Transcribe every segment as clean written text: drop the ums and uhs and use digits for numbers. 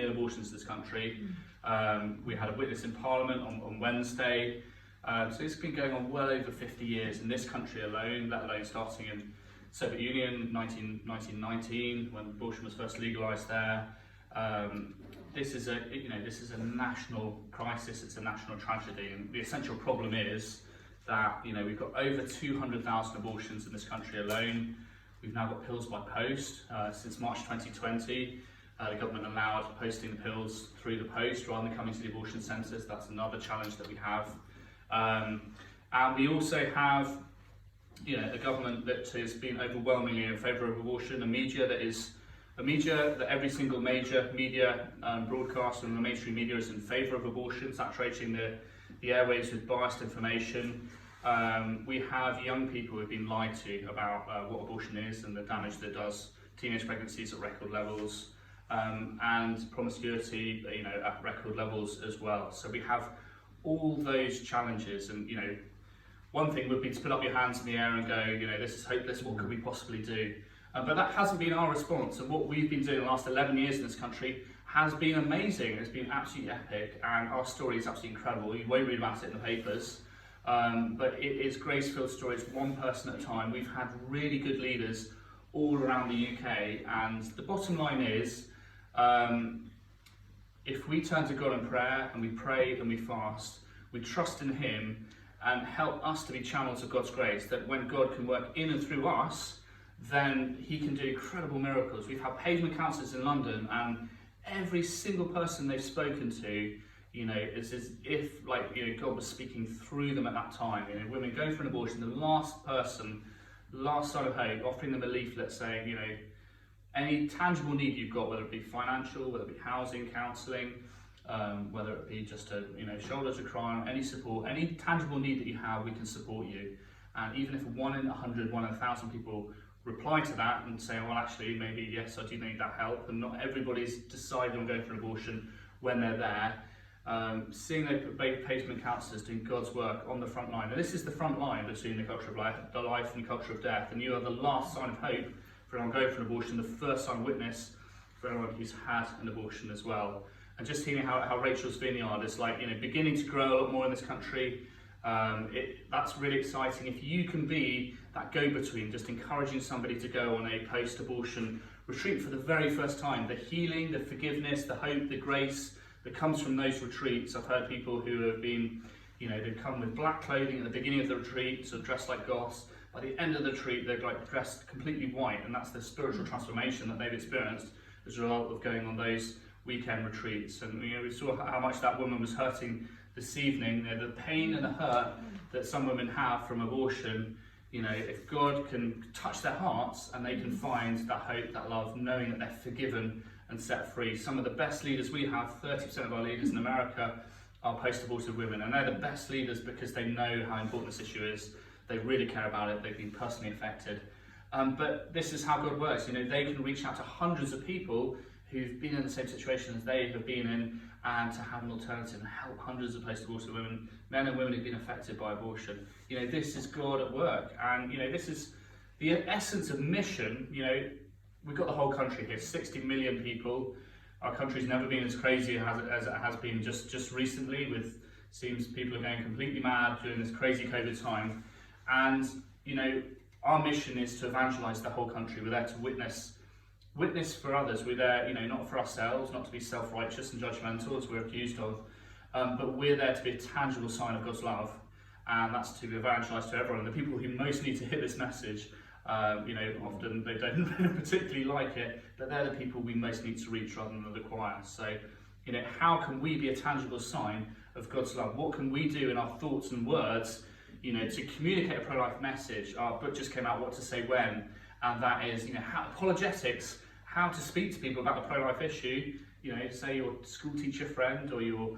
million abortions in this country. We had a witness in Parliament on Wednesday. So it's been going on well over 50 years in this country alone, let alone starting in Soviet Union, 1919, when abortion was first legalised there. This is a national crisis. It's a national tragedy, and the essential problem is that we've got over 200,000 abortions in this country alone. We've now got pills by post. Since March 2020, the government allowed posting the pills through the post rather than coming to the abortion centres. That's another challenge that we have. And we also have a government that has been overwhelmingly in favour of abortion, a media that every single major media broadcast and the mainstream media is in favour of abortion, saturating the airwaves with biased information. We have young people who've been lied to about what abortion is and the damage that it does. Teenage pregnancies at record levels, and promiscuity at record levels as well. So we have all those challenges, and one thing would be to put up your hands in the air and go, this is hopeless, what could we possibly do? But that hasn't been our response, and what we've been doing the last 11 years in this country has been amazing. It's been absolutely epic, and our story is absolutely incredible. You won't read about it in the papers, but it is grace-filled stories, one person at a time. We've had really good leaders all around the UK, and the bottom line is, if we turn to God in prayer, and we pray and we fast, we trust in Him and help us to be channels of God's grace, that when God can work in and through us, then He can do incredible miracles. We've had pavement counsellors in London, and every single person they've spoken to, it's as if God was speaking through them at that time. Women going for an abortion, the last sign of hope, offering them a leaflet saying, any tangible need you've got, whether it be financial, whether it be housing, counselling, whether it be just a shoulder to cry on, any support, any tangible need that you have, we can support you. And even if 1 in 100, 1 in 1,000 people reply to that and say, well, actually, maybe yes, I do need that help, and not everybody's decided on going for an abortion when they're there. Seeing those pavement counsellors doing God's work on the front line, and this is the front line between the culture of life and the culture of death, and you are the last sign of hope for anyone going for an abortion, the first sign of witness for anyone who's had an abortion as well. And just hearing how Rachel's Vineyard is beginning to grow a lot more in this country, that's really exciting. If you can be that go-between, just encouraging somebody to go on a post-abortion retreat for the very first time, the healing, the forgiveness, the hope, the grace that comes from those retreats. I've heard people who have been, they come with black clothing at the beginning of the retreat, so dressed like goths. By the end of the retreat, they're dressed completely white, and that's the spiritual transformation that they've experienced as a result of going on those weekend retreats. And we saw how much that woman was hurting this evening. The pain and the hurt that some women have from abortion, if God can touch their hearts and they can find that hope, that love, knowing that they're forgiven and set free. Some of the best leaders we have, 30% of our leaders in America, are post-abortive women, and they're the best leaders because they know how important this issue is. They really care about it. They've been personally affected. But this is how God works. They can reach out to hundreds of people who've been in the same situation as they have been in, and to have an alternative and help hundreds of post-abortive women, men and women who've been affected by abortion. This is God at work, and this is the essence of mission. We've got the whole country here, 60 million people. Our country's never been as crazy as it has been just recently. Seems people are going completely mad during this crazy COVID time, and our mission is to evangelise the whole country. We're there to witness for others. We're there, not for ourselves, not to be self-righteous and judgmental as we're accused of, but we're there to be a tangible sign of God's love, and that's to evangelise to everyone. And the people who most need to hear this message, often they don't particularly like it, but they're the people we most need to reach rather than the choir. So, how can we be a tangible sign of God's love? What can we do in our thoughts and words, to communicate a pro-life message? Our book just came out, What to Say When, and that is, apologetics, how to speak to people about the pro-life issue. Say your school teacher friend or your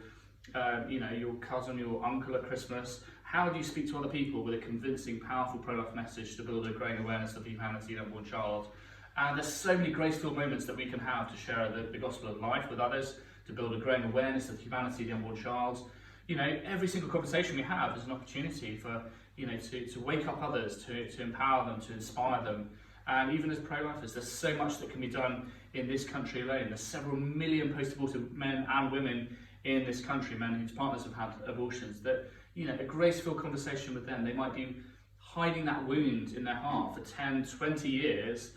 cousin, your uncle at Christmas. How do you speak to other people with a convincing, powerful pro-life message to build a growing awareness of the humanity of the unborn child? And there's so many graceful moments that we can have to share the gospel of life with others, to build a growing awareness of the humanity of the unborn child. Every single conversation we have is an opportunity for, to wake up others, to empower them, to inspire them. And even as pro-lifers, there's so much that can be done in this country alone. There's several million post-abortive men and women in this country, men whose partners have had abortions, that, a grace-filled conversation with them, they might be hiding that wound in their heart for 10, 20 years,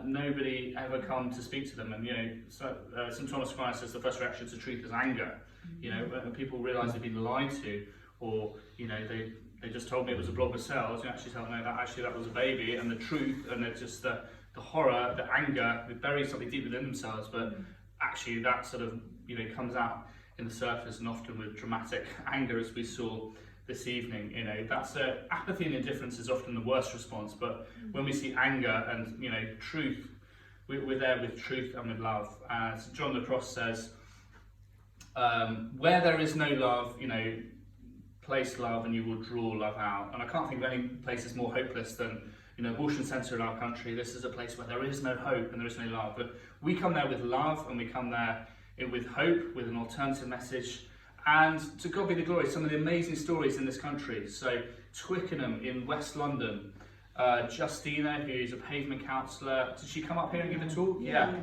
nobody ever come to speak to them. And, St. Thomas Aquinas says the first reaction to truth is anger. When people realise they've been lied to, or, they just told me it was a blob of cells, you actually tell them, no, that was a baby, and the truth, and it's just the horror, the anger, they bury something deep within themselves, but actually that sort of, comes out in the surface, and often with dramatic anger, as we saw this evening. That's apathy and indifference is often the worst response, but when we see anger and, truth, we're there with truth and with love. As John the Cross says, where there is no love, place love and you will draw love out. And I can't think of any place that's more hopeless than abortion centre in our country. This is a place where there is no hope and there is no love. But we come there with love, and we come there with hope, with an alternative message. And to God be the glory, some of the amazing stories in this country. So Twickenham in West London, Justina, who's a pavement counsellor, did she come up here and give a talk? Yeah.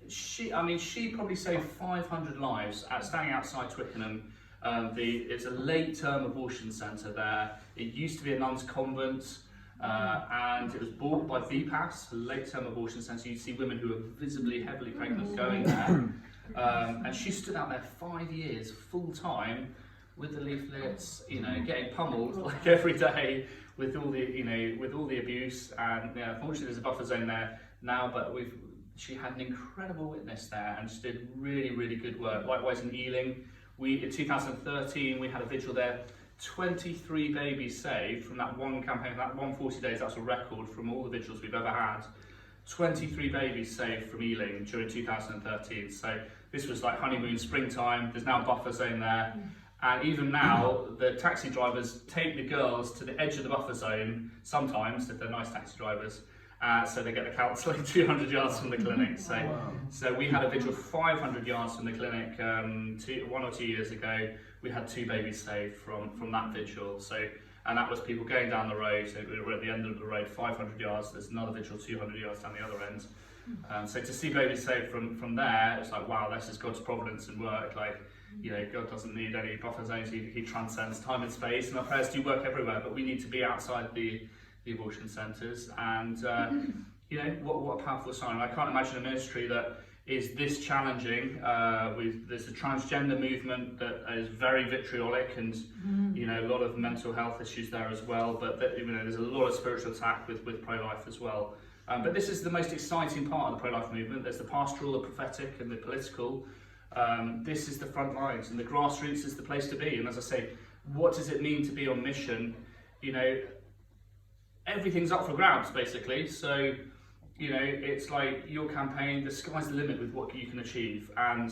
She probably saved 500 lives standing outside Twickenham. It's a late-term abortion centre there. It used to be a nuns' convent, and it was bought by VPAS, a late-term abortion centre. You see women who are visibly heavily pregnant going there. And she stood out there 5 years, full-time, with the leaflets, getting pummeled like every day with all the abuse. And unfortunately, there's a buffer zone there now, but she had an incredible witness there, and she did really, really good work. Likewise in Ealing, in 2013, we had a vigil there. 23 babies saved from that one campaign, that 140 days. That's a record from all the vigils we've ever had. 23 babies saved from Ealing during 2013. So this was like honeymoon springtime. There's now a buffer zone there. And even now, the taxi drivers take the girls to the edge of the buffer zone, sometimes, if they're nice taxi drivers, so they get the counselling 200 yards from the clinic. So we had a vigil 500 yards from the clinic 1 or 2 years ago. We had 2 babies saved from that vigil. And that was people going down the road. So we were at the end of the road, 500 yards. There's another vigil 200 yards down the other end. So to see babies saved from there, it's like, wow, this is God's providence and work. God doesn't need any buffer zones. He transcends time and space, and our prayers do work everywhere, but we need to be outside the abortion centres. And what a powerful sign. I can't imagine a ministry that is this challenging. There's a transgender movement that is very vitriolic, and a lot of mental health issues there as well, but there's a lot of spiritual attack with pro-life as well. But this is the most exciting part of the pro-life movement. There's the pastoral, the prophetic, and the political. This is the front lines, and the grassroots is the place to be. And as I say, what does it mean to be on mission? Everything's up for grabs, basically. So, it's like your campaign, the sky's the limit with what you can achieve. And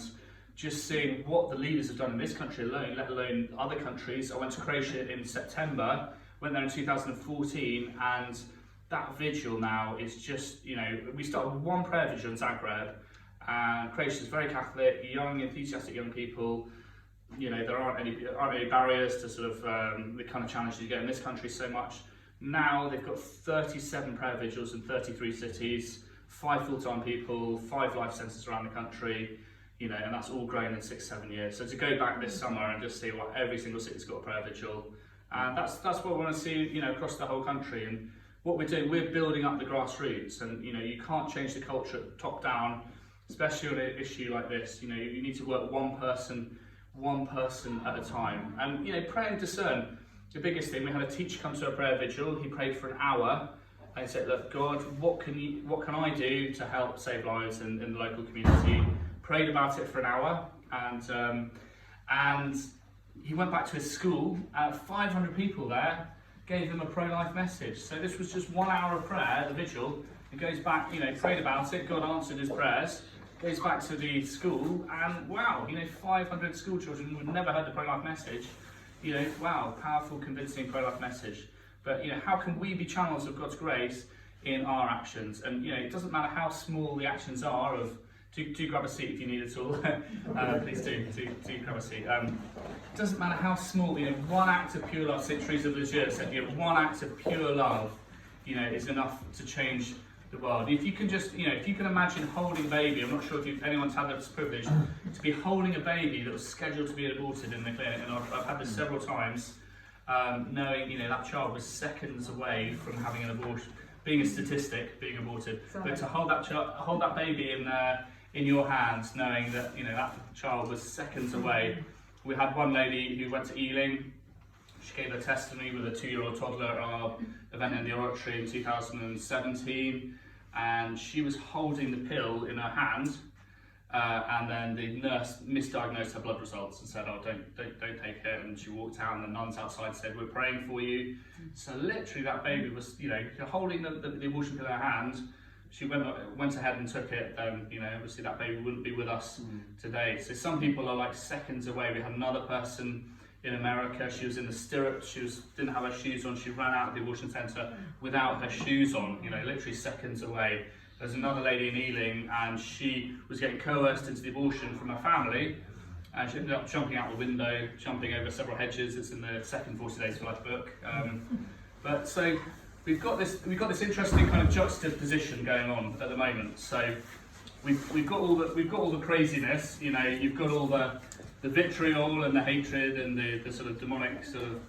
just seeing what the leaders have done in this country alone, let alone other countries. I went to Croatia in September, went there in 2014, and that vigil now is just, we started with one prayer vigil in Zagreb, and Croatia is very Catholic, young, enthusiastic young people. There aren't any barriers to sort of the kind of challenges you get in this country so much. Now they've got 37 prayer vigils in 33 cities, 5 full-time people, 5 life centres around the country, and that's all grown in 6-7 years. So to go back this summer and just see what every single city's got a prayer vigil, and that's what we want to see, across the whole country. And what we're doing, we're building up the grassroots, and you can't change the culture top down, especially on an issue like this. You need to work one person at a time. And pray and discern. The biggest thing, we had a teacher come to a prayer vigil. He prayed for an hour and said, look, God, what can I do to help save lives in the local community? Prayed about it for an hour, and he went back to his school. 500 people there gave him a pro-life message. So this was just 1 hour of prayer, the vigil. He goes back, prayed about it, God answered his prayers, goes back to the school, and wow, 500 school children who had never heard the pro-life message. Wow, powerful, convincing pro-life message. But how can we be channels of God's grace in our actions? And it doesn't matter how small the actions are. Do grab a seat if you need it all. Please do grab a seat. It doesn't matter how small. One act of pure love. St. Teresa of Lisieux said, one act of pure love, is enough to change the world. If you can just, if you can imagine holding a baby, I'm not sure if anyone's had this privilege, to be holding a baby that was scheduled to be aborted in the clinic, and I've had this several times, knowing, that child was seconds away from having an abortion, being a statistic, being aborted, but to hold that baby in your hands, knowing that, that child was seconds away. We had one lady who went to Ealing. She gave her testimony with a 2-year-old toddler at our event in the oratory in 2017, and she was holding the pill in her hand, and then the nurse misdiagnosed her blood results and said, "Oh, don't take it." And she walked out, and the nuns outside said, "We're praying for you." So literally, that baby was, holding the abortion pill in her hand. She went ahead and took it. Obviously that baby wouldn't be with us today. So some people are like seconds away. We had another person in America. She was in the stirrups. Didn't have her shoes on. She ran out of the abortion centre without her shoes on. Literally seconds away. There's another lady in Ealing, and she was getting coerced into the abortion from her family, and she ended up jumping out the window, jumping over several hedges. It's in the second 40 Days for Life book. But so we've got this interesting kind of juxtaposition going on at the moment. So we've got all the craziness. You've got all the vitriol and the hatred and the sort of demonic sort of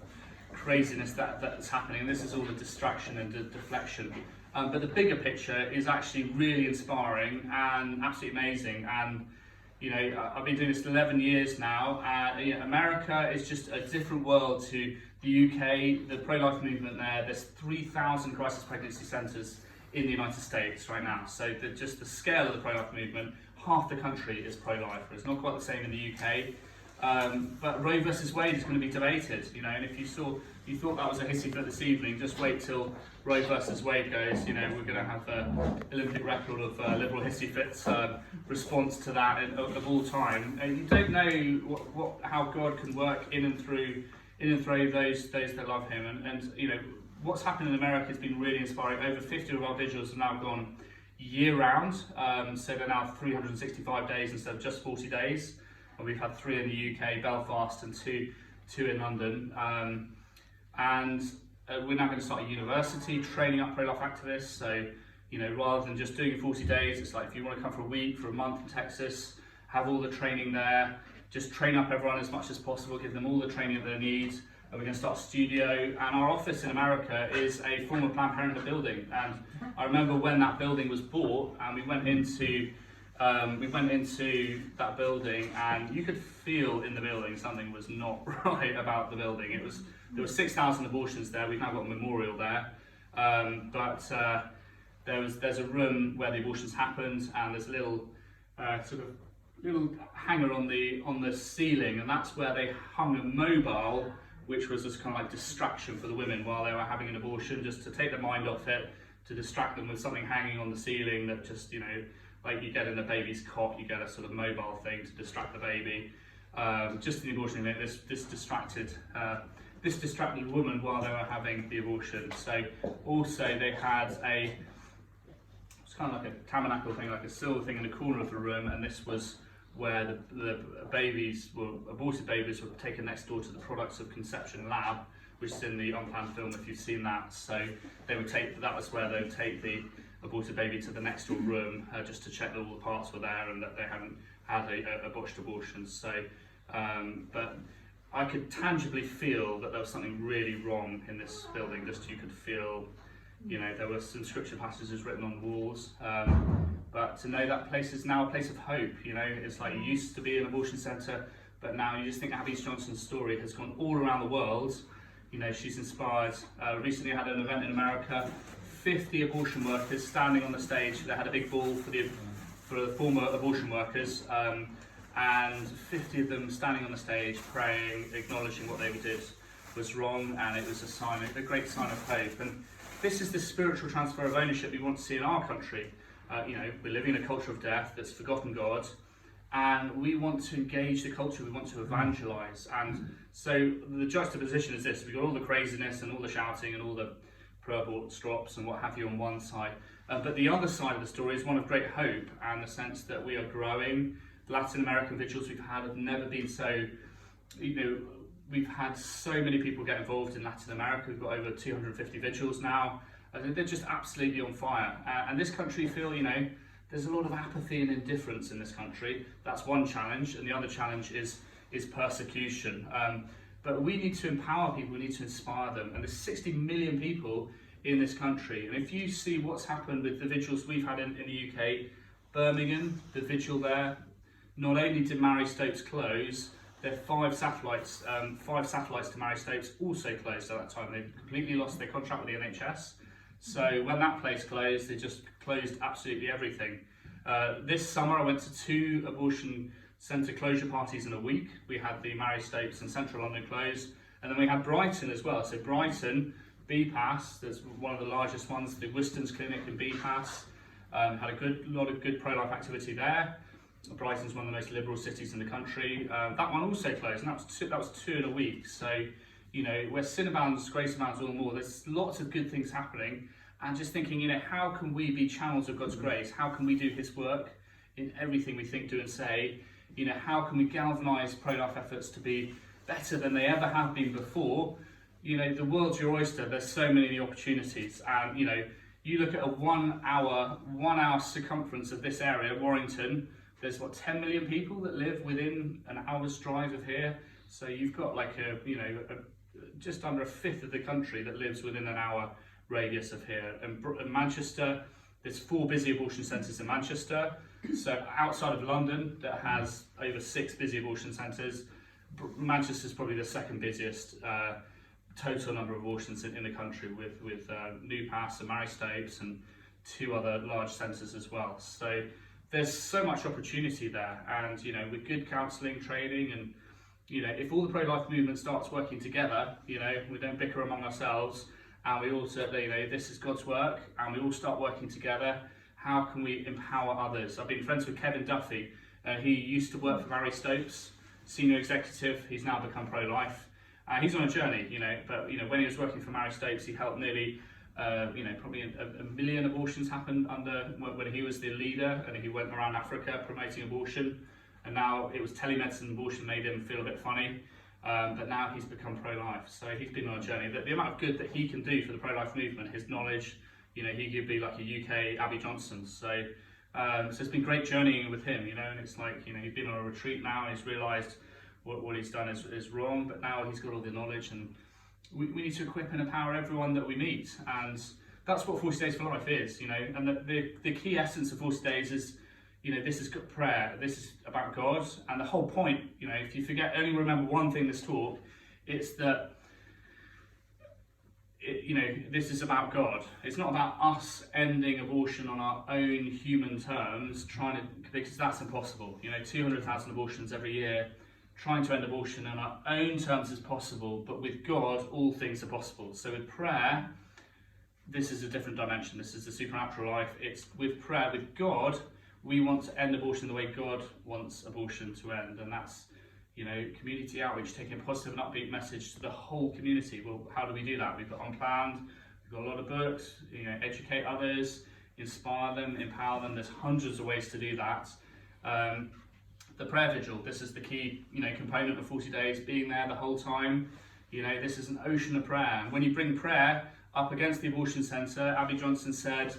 craziness that's happening. This is all the distraction and the deflection. But the bigger picture is actually really inspiring and absolutely amazing. And I've been doing this 11 years now. America is just a different world to the UK, the pro-life movement there. There's 3,000 crisis pregnancy centres in the United States right now. So just the scale of the pro-life movement, half the country is pro-life. It's not quite the same in the UK. But Roe versus Wade is going to be debated, and if you thought that was a hissy fit this evening, just wait till Roe versus Wade goes. We're going to have the Olympic record of liberal hissy fits response to that of all time. And you don't know how God can work in and through those that love Him. And what's happened in America has been really inspiring. Over 50 of our vigils have now gone year round, so they're now 365 days instead of just 40 days. And we've had 3 in the UK, Belfast, and two in London. And we're now going to start a university training up pro-life activists. So, rather than just doing 40 days, it's like if you want to come for a week, for a month in Texas, have all the training there, just train up everyone as much as possible, give them all the training that they need. And we're going to start a studio. And our office in America is a former Planned Parenthood building. And I remember when that building was bought, and we went into that building, and you could feel in the building something was not right about the building. There were 6,000 abortions there. We've now got a memorial there, but there's a room where the abortions happened, and there's a little hanger on the ceiling, and that's where they hung a mobile, which was just kind of like distraction for the women while they were having an abortion, just to take their mind off it, to distract them with something hanging on the ceiling that just like you get in a baby's cot, you get a sort of mobile thing to distract the baby. Just in the abortion unit, this distracted the woman while they were having the abortion. So also they had it's kind of like a tabernacle thing, like a silver thing in the corner of the room, and this was where the aborted babies were taken next door to the Products of Conception lab, which is in the Unplanned film if you've seen that. So that was where they would take the aborted baby to the next door room just to check that all the parts were there and that they hadn't had a botched abortion. So, but I could tangibly feel that there was something really wrong in this building. Just you could feel, there were some scripture passages written on the walls. But to know that place is now a place of hope. It's like it used to be an abortion centre, but now you just think Abby Johnson's story has gone all around the world. She's inspired. Recently I had an event in America. 50 abortion workers standing on the stage. They had a big ball for the former abortion workers, and 50 of them standing on the stage, praying, acknowledging what they did was wrong, and it was a great sign of hope. And this is the spiritual transfer of ownership we want to see in our country. We're living in a culture of death that's forgotten God, and we want to engage the culture. We want to evangelise. And so the juxtaposition is this: we've got all the craziness and all the shouting and all the pro-abort strops and what have you on one side, but the other side of the story is one of great hope, and the sense that we are growing. Latin American vigils we've had have never been so, we've had so many people get involved in Latin America. We've got over 250 vigils now. They're just absolutely on fire. And this country, feel, there's a lot of apathy and indifference in this country. That's one challenge, and the other challenge is persecution. But we need to empower people, we need to inspire them. And there's 60 million people in this country. And if you see what's happened with the vigils we've had in the UK, Birmingham, the vigil there, not only did Mary Stopes close, their 5 satellites to Mary Stopes also closed at that time. They completely lost their contract with the NHS. So when that place closed, they just closed absolutely everything. This summer I went to 2 abortion centre closure parties in a week. We had the Mary Stopes and Central London closed, and then we had Brighton as well. So Brighton, BPAS, that's one of the largest ones, the Wiston's Clinic in BPAS, had a lot of good pro-life activity there. Brighton's one of the most liberal cities in the country. That one also closed, and that was 2 in a week. So, where sin abounds, grace abounds all the more. There's lots of good things happening, and just thinking, how can we be channels of God's grace? How can we do His work in everything we think, do, and say? How can we galvanise pro-life efforts to be better than they ever have been before? The world's your oyster. There's so many opportunities, and you look at a 1 hour circumference of this area, Warrington. There's 10 million people that live within an hour's drive of here. So you've got just under a fifth of the country that lives within an hour radius of here. And Manchester, there's 4 busy abortion centres in Manchester. So outside of London, that has over 6 busy abortion centres. Manchester's probably the second busiest total number of abortions in the country, with Newpass and Mary Stopes and 2 other large centres as well. So there's so much opportunity there, and with good counselling, training, and if all the pro-life movement starts working together, we don't bicker among ourselves, and we all say, this is God's work, and we all start working together. How can we empower others? I've been friends with Kevin Duffy. He used to work for Mary Stopes, senior executive. He's now become pro-life. He's on a journey, but when he was working for Mary Stopes, he helped nearly probably a million abortions happen when he was the leader, and he went around Africa promoting abortion. And now it was telemedicine abortion made him feel a bit funny, but now he's become pro-life. So he's been on a journey. The amount of good that he can do for the pro-life movement, his knowledge, he could be like a UK Abby Johnson. So it's been great journeying with him, and it's like, he's been on a retreat now, and he's realised what he's done is wrong, but now he's got all the knowledge, and we need to equip and empower everyone that we meet. And that's what 40 Days for Life is, and the key essence of 40 Days is, this is prayer, this is about God, and the whole point, if you only remember one thing this talk, it's that this is about God. It's not about us ending abortion on our own human terms, because that's impossible. 200,000 abortions every year. Trying to end abortion on our own terms is possible, but with God, all things are possible. So with prayer, this is a different dimension. This is the supernatural life. It's with prayer, with God, we want to end abortion the way God wants abortion to end, and that's community outreach, taking a positive and upbeat message to the whole community. Well, how do we do that? We've got Unplanned, we've got a lot of books, educate others, inspire them, empower them. There's hundreds of ways to do that. The prayer vigil, this is the key component of 40 days, being there the whole time. This is an ocean of prayer. And when you bring prayer up against the abortion centre, Abby Johnson said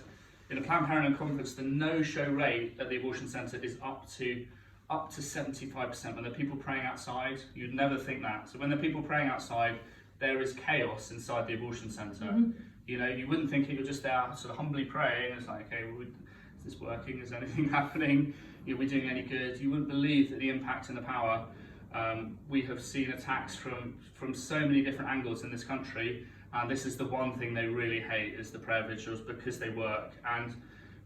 in a Planned Parenthood conference, the no-show rate at the abortion centre is up to 75%. When there are people praying outside, you'd never think that. So when there are people praying outside, there is chaos inside the abortion centre. Mm-hmm. You wouldn't think it, you're just there sort of humbly praying. It's like, okay, well, is this working? Is anything happening? Are we doing any good? You wouldn't believe that the impact and the power. We have seen attacks from so many different angles in this country, and this is the one thing they really hate, is the prayer vigils, because they work, and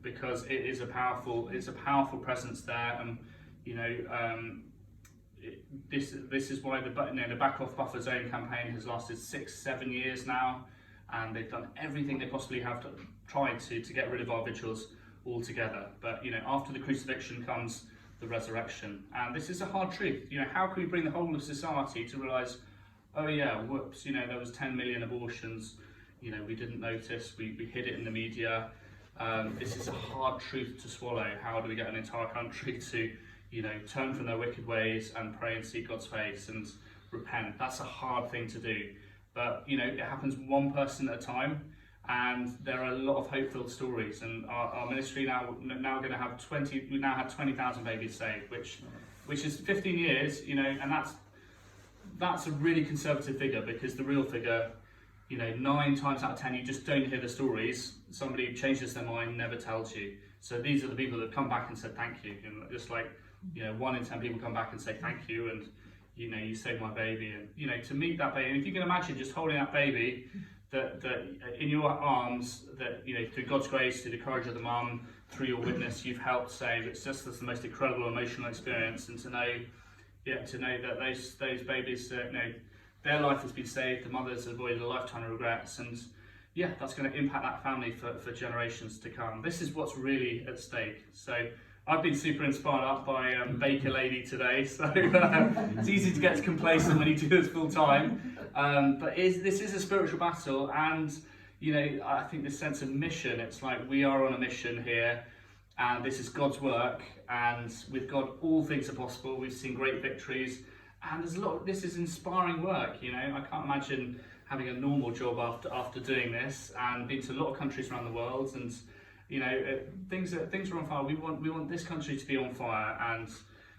because it is a powerful presence there. And this is why the Back Off Buffer Zone campaign has lasted 6-7 years now, and they've done everything they possibly have tried to get rid of our vigils altogether. But after the crucifixion comes the resurrection, and this is a hard truth. How can we bring the whole of society to realise, oh yeah, whoops, there was 10 million abortions, we didn't notice, we hid it in the media. This is a hard truth to swallow. How do we get an entire country to turn from their wicked ways and pray and seek God's face and repent? That's a hard thing to do, but it happens one person at a time. And there are a lot of hope-filled stories. And our ministry now going to have 20,000 babies saved, which is 15 years, and that's a really conservative figure, because the real figure, 9 times out of 10, you just don't hear the stories. Somebody changes their mind, never tells you. So these are the people that come back and said thank you. And just like, 1 in 10 people come back and say thank you, and you saved my baby. And to meet that baby, and if you can imagine just holding that baby that in your arms, that through God's grace, through the courage of the mum, through your witness, you've helped save. It's just the most incredible emotional experience, and to know that those babies, their life has been saved, the mothers avoided a lifetime of regrets, and that's going to impact that family for generations to come. This is what's really at stake. So I've been super inspired up by Baker Lady today, so it's easy to get complacent when you do this full time. But this is a spiritual battle, and I think this sense of mission, it's like we are on a mission here, and this is God's work, and with God all things are possible. We've seen great victories, and there's a lot. This is inspiring work. I can't imagine having a normal job after doing this, and been to a lot of countries around the world, and things are on fire. We want this country to be on fire, and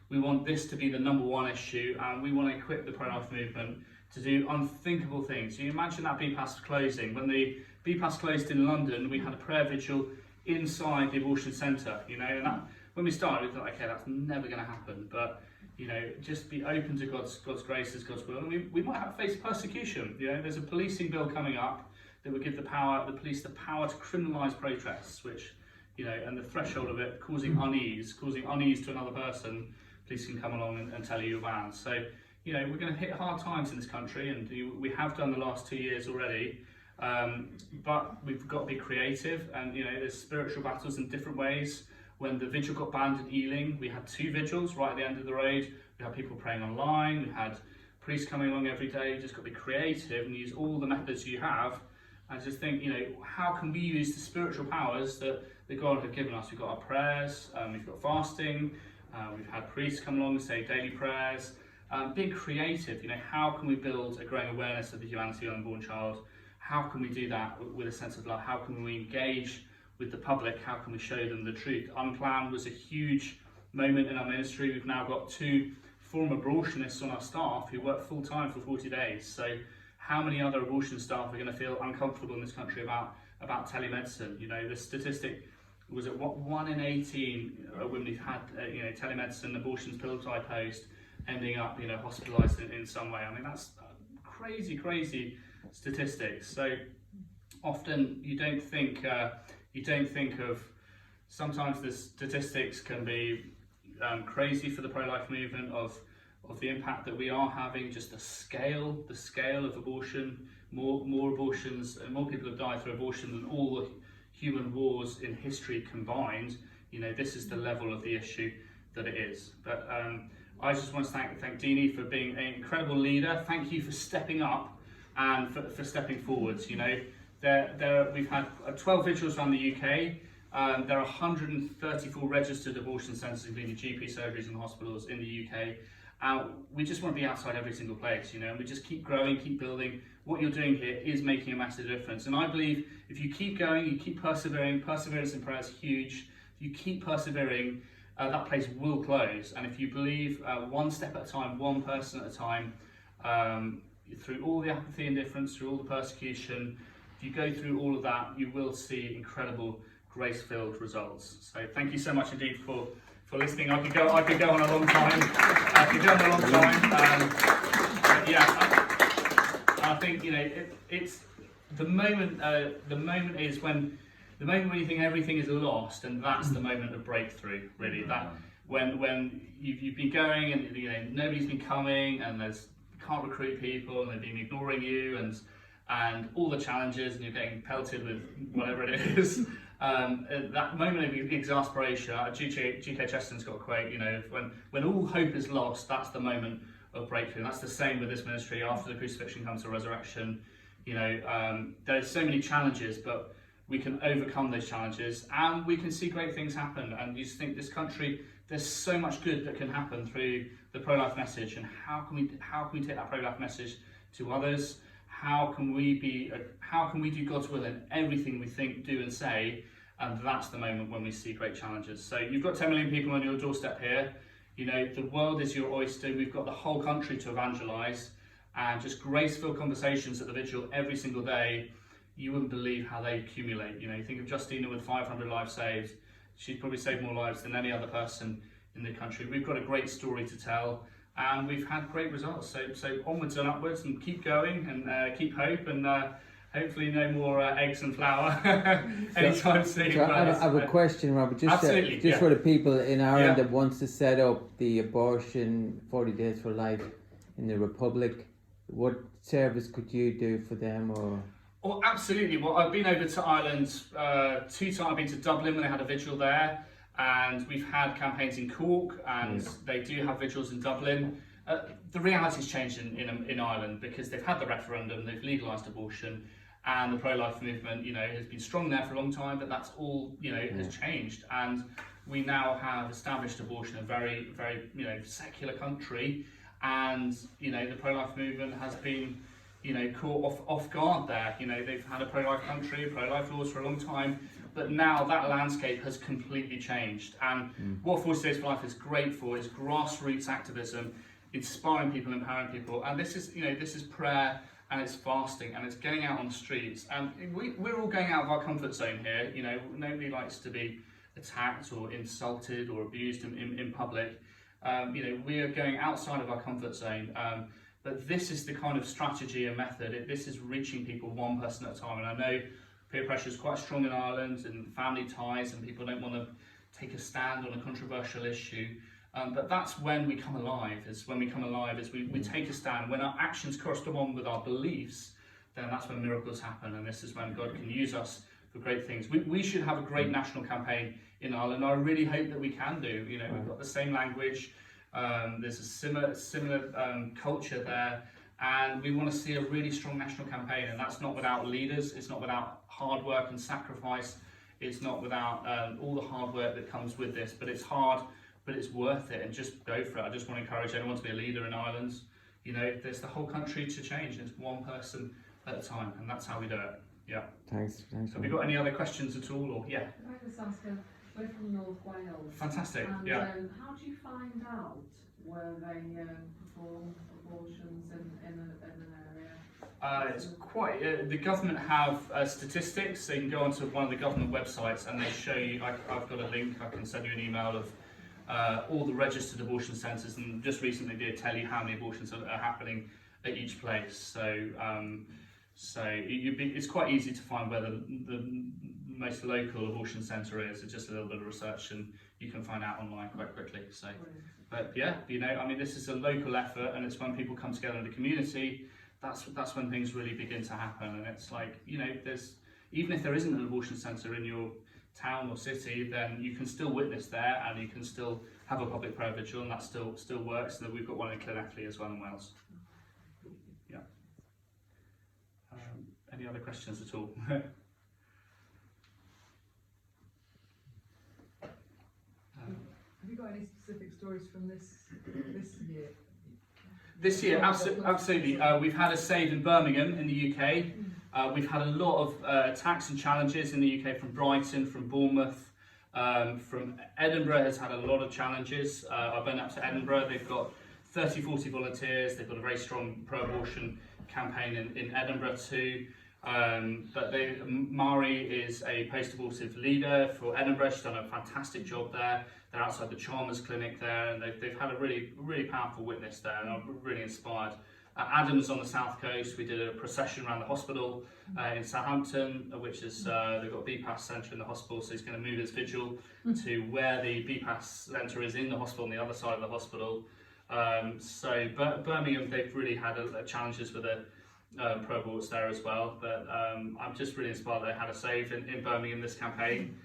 we want this to be the number one issue, and we want to equip the pro-life movement to do unthinkable things. You imagine that BPAS closing. When the BPAS closed in London, we had a prayer vigil inside the abortion centre, and that, when we started, we thought, okay, that's never going to happen. But just be open to God's grace, as God's will, and we might have face persecution. There's a policing bill coming up that would give the police the power to criminalise protests, which, and the threshold of it causing unease to another person, police can come along and tell you you're banned. So, we're going to hit hard times in this country, and we have done the last 2 years already. But we've got to be creative, and there's spiritual battles in different ways. When the vigil got banned in Ealing, we had 2 vigils right at the end of the road. We had people praying online, we had priests coming along every day. You just got to be creative and use all the methods you have, and just think, how can we use the spiritual powers that God has given us? We've got our prayers, we've got fasting, we've had priests come along and say daily prayers. Being creative, how can we build a growing awareness of the humanity of the unborn child? How can we do that with a sense of love? How can we engage with the public? How can we show them the truth? Unplanned was a huge moment in our ministry. We've now got 2 former abortionists on our staff who work full time for 40 days. So how many other abortion staff are going to feel uncomfortable in this country about telemedicine? The statistic was that 1 in 18 women who've had telemedicine, abortions, pills by post, ending up hospitalised in some way. I mean, that's crazy statistics. So often you don't think of, sometimes the statistics can be crazy for the pro-life movement of the impact that we are having, just the scale of abortion, more abortions, and more people have died through abortion than all the human wars in history combined. This is the level of the issue that it is. But I just want to thank Deanie for being an incredible leader. Thank you for stepping up and for stepping forwards. We've had 12 vigils around the UK. There are 134 registered abortion centres, including GP surgeries and hospitals in the UK. We just want to be outside every single place, and we just keep growing, keep building. What you're doing here is making a massive difference. And I believe if you keep going, you keep persevering, perseverance in prayer is huge. If you keep persevering, that place will close. And if you believe one step at a time, one person at a time, through all the apathy and indifference, through all the persecution, if you go through all of that, you will see incredible grace-filled results. So thank you so much indeed for listening. I could go on a long time. I think it's the moment. The moment is when you think everything is lost, and that's the moment of breakthrough. Really, that when you've been going and nobody's been coming, and you can't recruit people, and they've been ignoring you, and all the challenges, and you're getting pelted with whatever it is. That moment of exasperation, G.K. Chesterton's got a quote, when all hope is lost, that's the moment of breakthrough. And that's the same with this ministry. After the crucifixion comes the resurrection. There's so many challenges, but we can overcome those challenges, and we can see great things happen. And you just think, this country, there's so much good that can happen through the pro-life message. And how can we take that pro-life message to others? how can we do God's will in everything we think, do and say, and that's the moment when we see great challenges. So you've got 10 million people on your doorstep here. You know, the world is your oyster. We've got the whole country to evangelise, and just grace-filled conversations at the vigil every single day. You wouldn't believe how they accumulate. You know, you think of Justina with 500 lives saved. She's probably saved more lives than any other person in the country. We've got a great story to tell, and we've had great results. So onwards and upwards, and keep going, and keep hope, and hopefully no more eggs and flour anytime soon. So I have a question, Robert, just for the people in Ireland that wants to set up the abortion 40 Days for Life in the Republic. What service could you do for them? Or? Oh, absolutely. Well, I've been over to Ireland 2 times. I've been to Dublin when they had a vigil there, and we've had campaigns in Cork, and they do have vigils in Dublin. The reality's changed in Ireland because they've had the referendum, they've legalised abortion, and the pro-life movement, you know, has been strong there for a long time, but that's all, you know, has changed. And we now have established abortion in a very, very, you know, secular country, and, you know, the pro-life movement has been, you know, caught off guard there. You know, they've had a pro-life country, pro-life laws for a long time, but now that landscape has completely changed. And what 40 Days for Life is great for is grassroots activism, inspiring people, empowering people. And this is, you know, this is prayer, and it's fasting, and it's getting out on the streets. And we're all going out of our comfort zone here. You know, nobody likes to be attacked or insulted or abused in public. You know, we are going outside of our comfort zone. But this is the kind of strategy and method. This is reaching people one person at a time. And I know peer pressure is quite strong in Ireland, and family ties, and people don't want to take a stand on a controversial issue. But that's when we come alive, is when we take a stand. When our actions correspond with our beliefs, then that's when miracles happen, and this is when God can use us for great things. We should have a great national campaign in Ireland. I really hope that we can do. You know, we've got the same language, there's a similar culture there, and we want to see a really strong national campaign, and that's not without leaders, it's not without hard work and sacrifice, it's not without all the hard work that comes with this, but it's hard, but it's worth it, and just go for it. I just want to encourage anyone to be a leader in Ireland. You know, there's the whole country to change, and it's one person at a time, and that's how we do it. Yeah. Thanks. Have you got any other questions at all, or yeah? Can I just ask, we're from North Wales. Fantastic. And, yeah. How do you find out where they perform abortions in an area? It's quite. The government have statistics, so you can go onto one of the government websites, and they show you. I've got a link. I can send you an email of all the registered abortion centres, and just recently did tell you how many abortions are happening at each place. So, it's quite easy to find where the most local abortion centre is. It's just a little bit of research, and you can find out online quite quickly. So, but yeah, you know, I mean, this is a local effort, and it's when people come together in the community. That's when things really begin to happen, and it's like, you know, even if there isn't an abortion centre in your town or city, then you can still witness there, and you can still have a public prayer vigil, and that still works. And we've got one in Llanelli as well in Wales. Yeah. Any other questions at all? Have you got any specific stories from this year? This year, absolutely. We've had a save in Birmingham in the UK. We've had a lot of attacks and challenges in the UK from Brighton, from Bournemouth, from Edinburgh has had a lot of challenges. I've been up to Edinburgh. They've got 30-40 volunteers. They've got a very strong pro-abortion campaign in Edinburgh too. But Mari is a post-abortive leader for Edinburgh. She's done a fantastic job there. They're outside the Chalmers clinic there, and they've had a really, really powerful witness there, and I'm really inspired. Adam's on the south coast. We did a procession around the hospital in Southampton, which is they've got a BPAS centre in the hospital, so he's going to move his vigil to where the BPAS centre is in the hospital, on the other side of the hospital. But Birmingham, they've really had challenges with the pro-aborts there as well. But I'm just really inspired they had a save in Birmingham this campaign.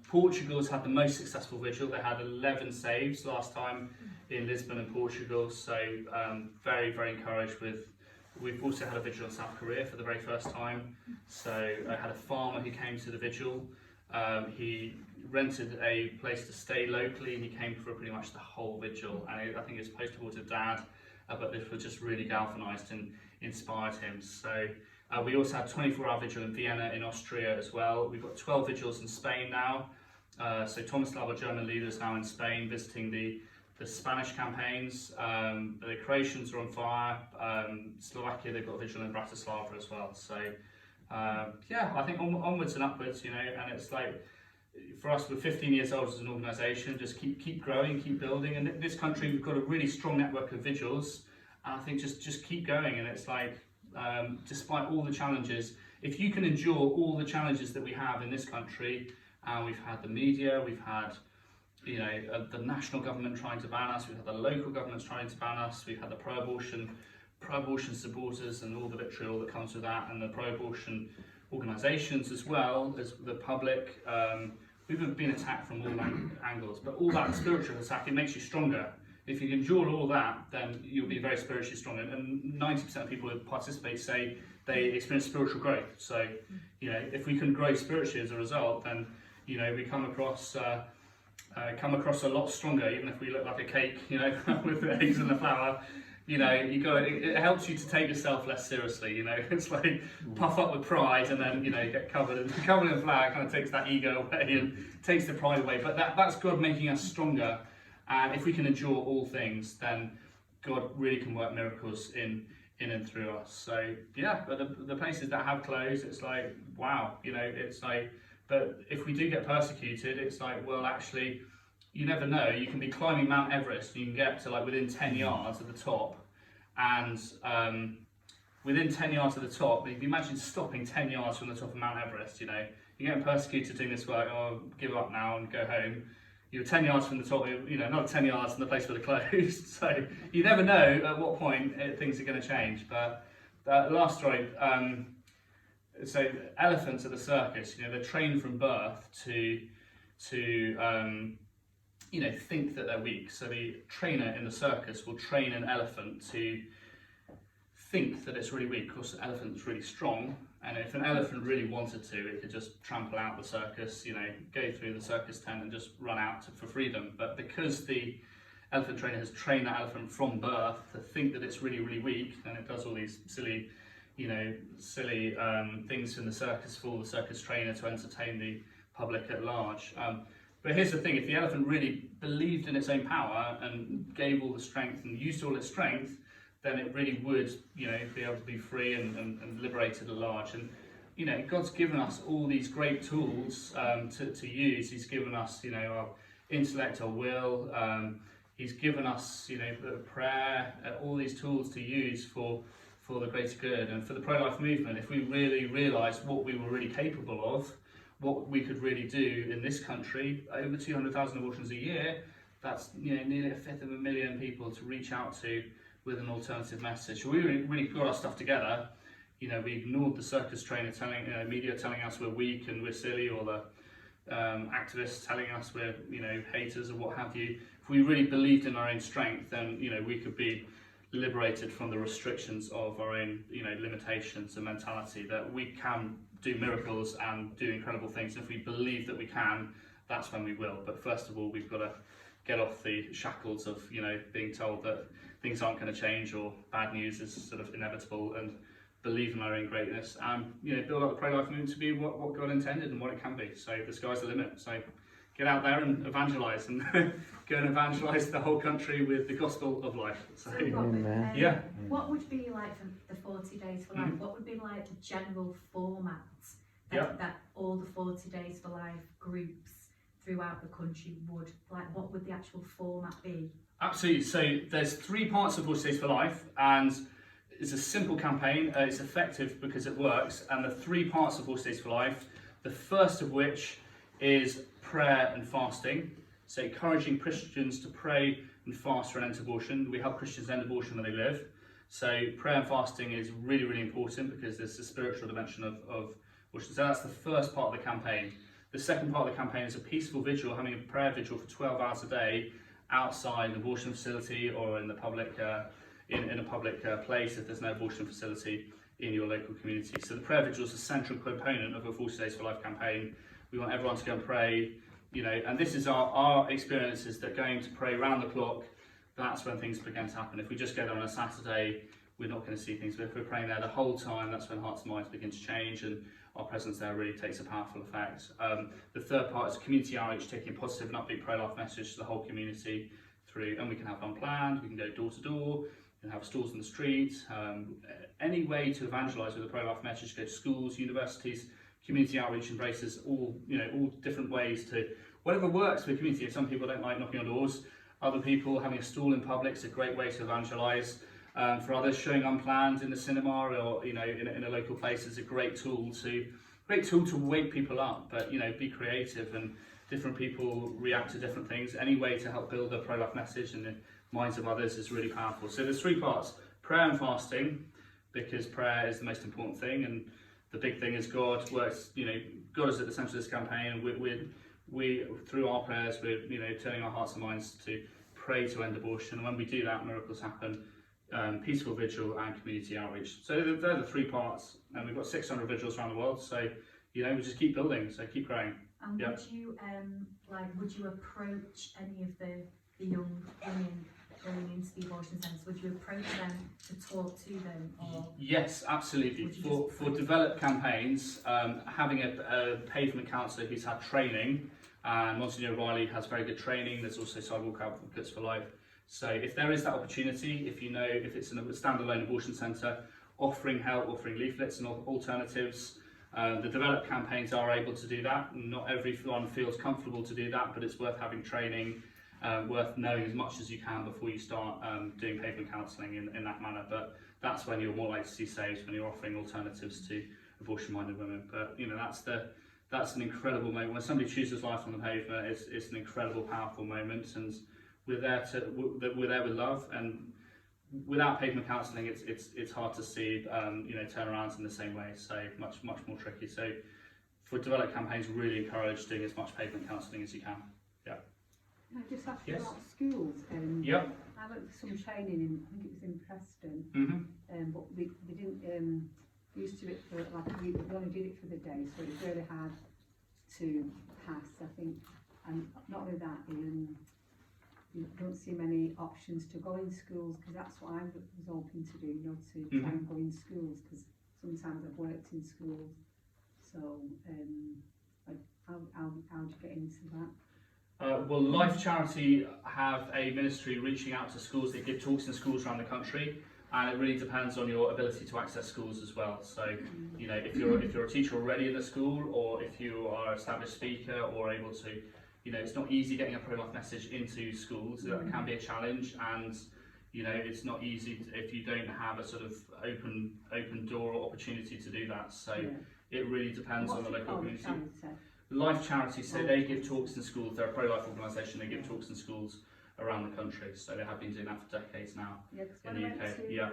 Portugal has had the most successful vigil. They had 11 saves last time in Lisbon and Portugal, so very, very encouraged with. We've also had a vigil in South Korea for the very first time. So I had a farmer who came to the vigil. He rented a place to stay locally, and he came for pretty much the whole vigil. And I think his post-abortive dad but this was just really galvanised and inspired him. So we also had 24-hour vigil in Vienna in Austria as well. We've got 12 vigils in Spain now. So Tomislav, our German leader, is now in Spain visiting the Spanish campaigns. The Croatians are on fire. Slovakia, they've got a vigil in Bratislava as well. So yeah, I think onwards and upwards, you know, and it's like, for us, we're 15 years old as an organisation, just keep growing, keep building. And in this country, we've got a really strong network of vigils. And I think just keep going. And it's like, despite all the challenges, if you can endure all the challenges that we have in this country, we've had the media, we've had, you know, the national government trying to ban us, we've had the local governments trying to ban us, we've had the pro-abortion supporters and all the vitriol that comes with that, and the pro-abortion organisations as well as the public. We've been attacked from all angles, but all that spiritual attack, it makes you stronger. If you endure all that, then you'll be very spiritually strong. And 90% of people who participate say they experience spiritual growth. So, you know, if we can grow spiritually as a result, then, you know, we come across a lot stronger, even if we look like a cake, you know, with the eggs and the flour. You know, it helps you to take yourself less seriously, you know. It's like puff up with pride and then, you know, get covered in flour, kind of takes that ego away and takes the pride away. But that's God making us stronger. And if we can endure all things, then God really can work miracles in and through us. So yeah, but the places that have closed, it's like, wow, you know, it's like, but if we do get persecuted, it's like, well, actually, you never know. You can be climbing Mount Everest, you can get to like within 10 yards of the top, and within 10 yards of the top, if you imagine stopping 10 yards from the top of Mount Everest, you know, you're getting persecuted doing this work, oh, give up now and go home. You're 10 yards from the top, you know, another 10 yards from the place where they're closed. So you never know at what point things are going to change. But last story, so elephants at the circus, you know, they're trained from birth to you know, think that they're weak. So the trainer in the circus will train an elephant to think that it's really weak. Of course, the elephant's really strong, and if an elephant really wanted to, it could just trample out the circus, you know, go through the circus tent and just run out for freedom. But because the elephant trainer has trained that elephant from birth to think that it's really, really weak, then it does all these silly things in the circus for the circus trainer to entertain the public at large. But here's the thing, if the elephant really believed in its own power and gave all the strength and used all its strength, then it really would, you know, be able to be free and liberated at large. And, you know, God's given us all these great tools to use. He's given us, you know, our intellect, our will. He's given us, you know, prayer, all these tools to use for the greater good. And for the pro-life movement, if we really realised what we were really capable of, what we could really do in this country, over 200,000 abortions a year, that's, you know, nearly 1/5 people to reach out to with an alternative message. So we really got our stuff together. You know, we ignored the circus trainer media telling us we're weak and we're silly, or the activists telling us we're, you know, haters or what have you. If we really believed in our own strength, then, you know, we could be liberated from the restrictions of our own, you know, limitations and mentality, that we can do miracles and do incredible things. And if we believe that we can, that's when we will. But first of all, we've got to get off the shackles of, you know, being told that things aren't going to change or bad news is sort of inevitable, and believe in our own greatness and, you know, build up the pro-life movement to be what God intended and what it can be. So the sky's the limit. So get out there and evangelise, and go and evangelise the whole country with the gospel of life. So, yeah. What would be like for the 40 Days for Life? What would be like the general format that all the 40 Days for Life groups throughout the country would, like, what would the actual format be? Absolutely. So there's 3 parts of 40 Days for Life, and it's a simple campaign. It's effective because it works. And the 3 parts of 40 Days for Life, the first of which is prayer and fasting. So encouraging Christians to pray and fast for an end to abortion. We help Christians end abortion where they live. So prayer and fasting is really, really important because there's a spiritual dimension of abortion. So that's the first part of the campaign. The second part of the campaign is a peaceful vigil, having a prayer vigil for 12 hours a day outside an abortion facility or in the public, in a public place if there's no abortion facility in your local community. So the prayer vigil is a central component of a 40 Days for Life campaign. We want everyone to go and pray, you know, and this is our experience, is that going to pray round the clock that's when things begin to happen. If we just go there on a Saturday, we're not going to see things. But if we're praying there the whole time, that's when hearts and minds begin to change, and our presence there really takes a powerful effect. The third part is community outreach, taking a positive and upbeat pro-life message to the whole community through, and we can have unplanned, we can go door to door, we can have stalls in the street, any way to evangelise with a pro-life message, go to schools, universities. Community outreach embraces all different ways to, whatever works for the community. Some people don't like knocking on doors, other people having a stall in public is a great way to evangelise. For others, showing unplanned in the cinema or in a local place is a great tool to wake people up. But be creative, and different people react to different things. Any way to help build a pro-life message in the minds of others is really powerful. So there's three parts: prayer and fasting, because prayer is the most important thing, and the big thing is God works. God is at the centre of this campaign, and we through our prayers we're turning our hearts and minds to pray to end abortion. And when we do that, miracles happen. Peaceful vigil and community outreach. So they're the three parts, and we've got 600 vigils around the world. So we just keep building. So keep growing. And would you approach any of the young women going into the abortion centres? Would you approach them to talk to them? Or yes, absolutely. For developed campaigns, having a pavement counsellor who's had training, and Monsignor Riley has very good training. There's also Sidewalk Advocates for Life. So if there is that opportunity, if it's a standalone abortion centre, offering help, offering leaflets and alternatives, the developed campaigns are able to do that. Not everyone feels comfortable to do that, but it's worth having training, worth knowing as much as you can before you start doing pavement counselling in that manner. But that's when you're more likely to see saves, when you're offering alternatives to abortion-minded women. But that's an incredible moment. When somebody chooses life on the pavement, it's an incredible, powerful moment, and we're there with love, and without pavement counselling, it's hard to see turnarounds in the same way. So much more tricky. So for developed campaigns, really encourage doing as much pavement counselling as you can. Yeah. Can I just ask Yes. about schools? Yep. I went for some training in, I think it was in Preston, Mm-hmm. but they didn't. They used to do it for like a week. They only did it for the day, so it was really hard to pass, I think. And not only that, you don't see many options to go in schools, because that's what I was hoping to do, to try and go in schools, because sometimes I've worked in schools. So how do you get into that? Well, Life Charity have a ministry reaching out to schools. They give talks in schools around the country, and it really depends on your ability to access schools as well. So, if you're a teacher already in the school, or if you are an established speaker or able to, it's not easy getting a pro-life message into schools. That can be a challenge, and it's not easy if you don't have a sort of open door or opportunity to do that. So it really depends on the local community. Life Charity, so they give talks in schools. They're a pro-life organisation. They give talks in schools around the country. So they have been doing that for decades now in the UK.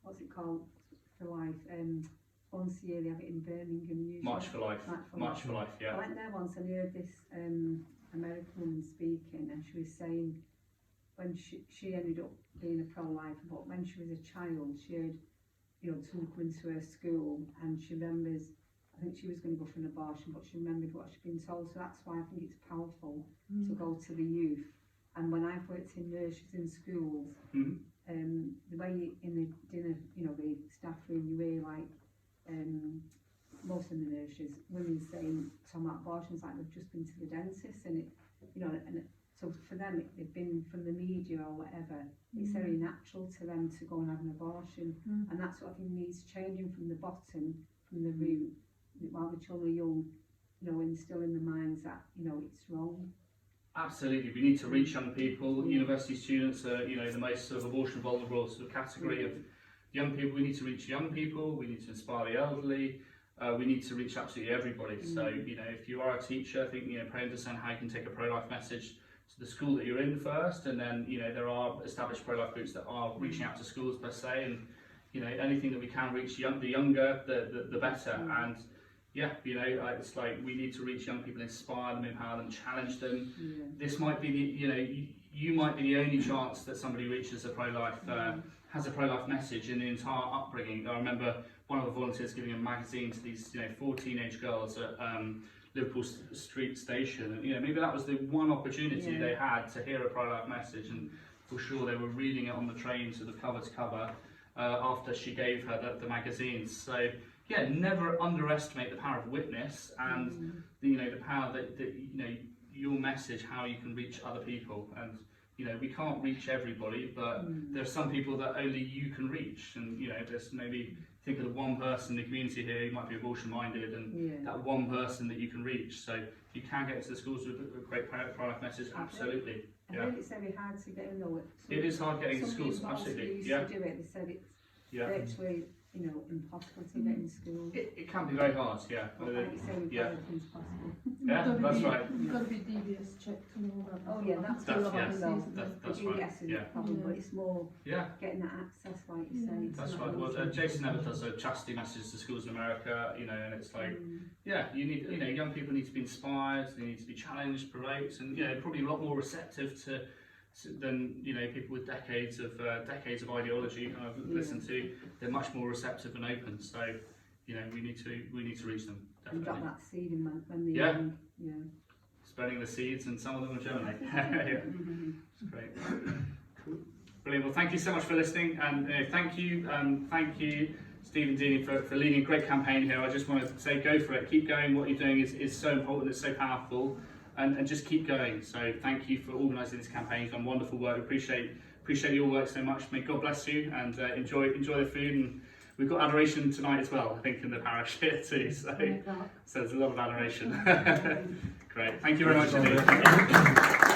What's it called? For Life. Once a year they have it in Birmingham. Usually. March for Life. March for Life. Yeah. I went there once and heard this American woman speaking, and she was saying when she ended up being a pro-lifer, but when she was a child, she heard someone come into her school, and she remembers. I think she was going to go for an abortion, but she remembered what she'd been told. So that's why I think it's powerful to go to the youth. And when I've worked in nurseries in schools, the way in the dinner, the staff room, you hear most of the nurseries, women saying talking about abortions like they've just been to the dentist, and so for them, they've been from the media or whatever. It's very natural to them to go and have an abortion, and that's what I think needs changing from the bottom, from the root. While the children are young, instill in the minds that it's wrong. Absolutely, we need to reach young people. University students are the most sort of abortion vulnerable sort of category of young people. We need to reach young people. We need to inspire the elderly. We need to reach absolutely everybody. So if you are a teacher, I think pray and discern how you can take a pro-life message to the school that you're in first, and then there are established pro-life groups that are reaching out to schools per se, and anything that we can reach the younger, the better. And it's like we need to reach young people, inspire them, empower them, challenge them. This might be you might be the only chance that somebody reaches a pro-life has a pro-life message in the entire upbringing. I remember one of the volunteers giving a magazine to these 4 teenage girls at Liverpool Street Station, and maybe that was the one opportunity they had to hear a pro-life message, and for sure they were reading it on the train, so the cover to cover, after she gave her the magazines. So yeah, never underestimate the power of witness and the power that your message, how you can reach other people. And we can't reach everybody, but there are some people that only you can reach. And there's maybe think of the one person in the community here who might be abortion minded, and that one person that you can reach. So you can get into the schools with a great pro-life message. Absolutely. I think it's very hard to get in though. It is hard getting into schools. Absolutely. Used to do it. They said it's virtually impossible to get in school. It can be very hard. Yeah. But like you say, we've got everything's possible. Yeah, that's right. You've got to be DBS checked and all that. Oh yeah, that's right. The DBS is a problem, but it's more getting that access, like you say. That's right. Well, Jason Never does a chastity message to schools in America, and it's like, you need, young people need to be inspired, they need to be challenged, provoked, and probably a lot more receptive than people with decades of ideology I've listened to. They're much more receptive and open. So we need to reach them. Definitely. And drop that seed in when they're young. Yeah. Spreading the seeds, and some of them will germinate. It's great. Cool. Brilliant. Well, thank you so much for listening, and thank you, Steve and Dini, for leading a great campaign here. I just want to say, go for it. Keep going. What you're doing is so important. It's so powerful. And just keep going. So thank you for organising this campaign. You've done wonderful work. Appreciate your work so much. May God bless you, and enjoy the food. And we've got adoration tonight as well, I think, in the parish here too. So there's a lot of adoration. Great. Thank you very much indeed.